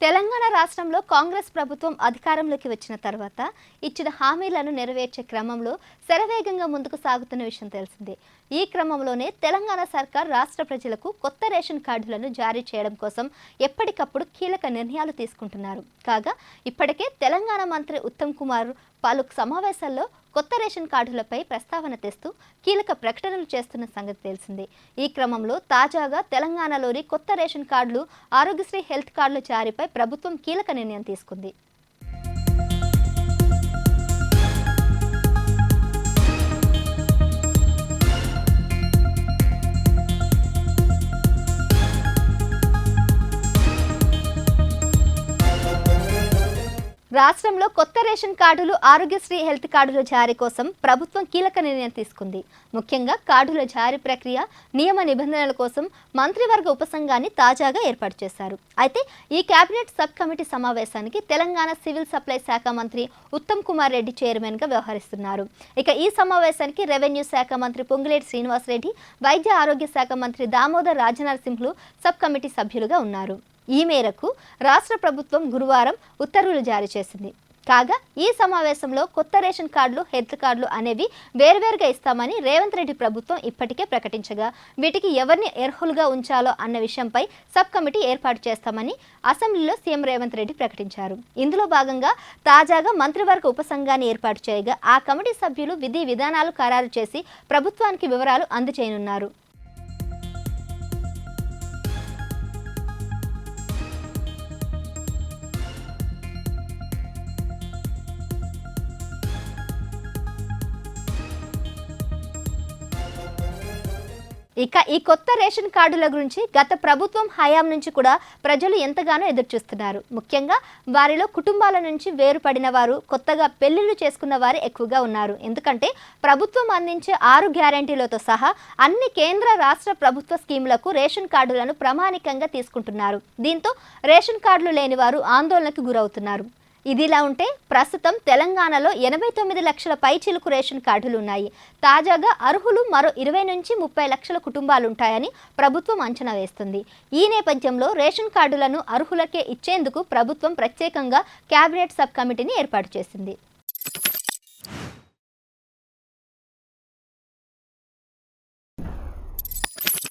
తెలంగాణ రాష్ట్రంలో కాంగ్రెస్ ప్రభుత్వం అధికారంలోకి వచ్చిన తర్వాత ఇచ్చిన హామీలను నెరవేర్చే క్రమంలో శరవేగంగా ముందుకు సాగుతున్న విషయం తెలిసిందే. ఈ క్రమంలోనే తెలంగాణ సర్కార్ రాష్ట్ర ప్రజలకు కొత్త రేషన్ కార్డులను జారీ చేయడం కోసం ఎప్పటికప్పుడు కీలక నిర్ణయాలు తీసుకుంటున్నారు. కాగా ఇప్పటికే తెలంగాణ మంత్రి ఉత్తమ్ కుమార్ పలు సమావేశాల్లో కొత్త రేషన్ కార్డులపై ప్రస్తావన తెస్తూ కీలక ప్రకటనలు చేస్తున్న సంగతి తెలిసిందే. ఈ క్రమంలో తాజాగా తెలంగాణలోని కొత్త రేషన్ కార్డులు, ఆరోగ్యశ్రీ హెల్త్ కార్డుల జారీపై ప్రభుత్వం కీలక నిర్ణయం తీసుకుంది. రాష్ట్రంలో కొత్త రేషన్ కార్డులు, ఆరోగ్యశ్రీ హెల్త్ కార్డుల జారీ కోసం ప్రభుత్వం కీలక నిర్ణయం తీసుకుంది. ముఖ్యంగా కార్డుల జారీ ప్రక్రియ, నియమ నిబంధనల కోసం మంత్రివర్గ ఉపసంఘాన్ని తాజాగా ఏర్పాటు చేశారు. అయితే ఈ కేబినెట్ సబ్ కమిటీ సమావేశానికి తెలంగాణ సివిల్ సప్లై శాఖ మంత్రి ఉత్తమ్ కుమార్ రెడ్డి చైర్మన్గా వ్యవహరిస్తున్నారు. ఇక ఈ సమావేశానికి రెవెన్యూ శాఖ మంత్రి పొంగులేటి శ్రీనివాసరెడ్డి, వైద్య ఆరోగ్య శాఖ మంత్రి దామోదర్ రాజనరసింహులు సబ్ కమిటీ సభ్యులుగా ఉన్నారు. ఈ మేరకు రాష్ట్ర ప్రభుత్వం గురువారం ఉత్తర్వులు జారీ చేసింది. కాగా ఈ సమావేశంలో కొత్త రేషన్ కార్డులు, హెల్త్ కార్డులు అనేవి వేర్వేరుగా ఇస్తామని రేవంత్ రెడ్డి ప్రభుత్వం ఇప్పటికే ప్రకటించగా, వీటికి ఎవరిని అర్హులుగా ఉంచాలో అన్న విషయంపై సబ్ కమిటీ ఏర్పాటు చేస్తామని అసెంబ్లీలో సీఎం రేవంత్ రెడ్డి ప్రకటించారు. ఇందులో భాగంగా తాజాగా మంత్రివర్గ ఉపసంఘాన్ని ఏర్పాటు చేయగా ఆ కమిటీ సభ్యులు విధి విధానాలు ఖరారు చేసి ప్రభుత్వానికి వివరాలు అందజేయనున్నారు. ఇక ఈ కొత్త రేషన్ కార్డుల గురించి గత ప్రభుత్వం హయాం నుంచి కూడా ప్రజలు ఎంతగానో ఎదురుచూస్తున్నారు. ముఖ్యంగా వారిలో కుటుంబాల నుంచి వేరుపడిన వారు, కొత్తగా పెళ్లిళ్లు చేసుకున్న వారు ఎక్కువగా ఉన్నారు. ఎందుకంటే ప్రభుత్వం అందించే 6 గ్యారెంటీలతో సహా అన్ని కేంద్ర రాష్ట్ర ప్రభుత్వ స్కీములకు రేషన్ కార్డులను ప్రామాణికంగా తీసుకుంటున్నారు. దీంతో రేషన్ కార్డులు లేని వారు ఆందోళనకు గురవుతున్నారు. ఇదిలా ఉంటే ప్రస్తుతం తెలంగాణలో 89 లక్షల పైచిలుకు రేషన్ కార్డులు ఉన్నాయి. తాజాగా అర్హులు మరో 20 నుంచి 30 లక్షల కుటుంబాలుంటాయని ప్రభుత్వం అంచనా వేస్తుంది. ఈ నేపథ్యంలో రేషన్ కార్డులను అర్హులకే ఇచ్చేందుకు ప్రభుత్వం ప్రత్యేకంగా కేబినెట్ సబ్ కమిటీని ఏర్పాటు చేసింది.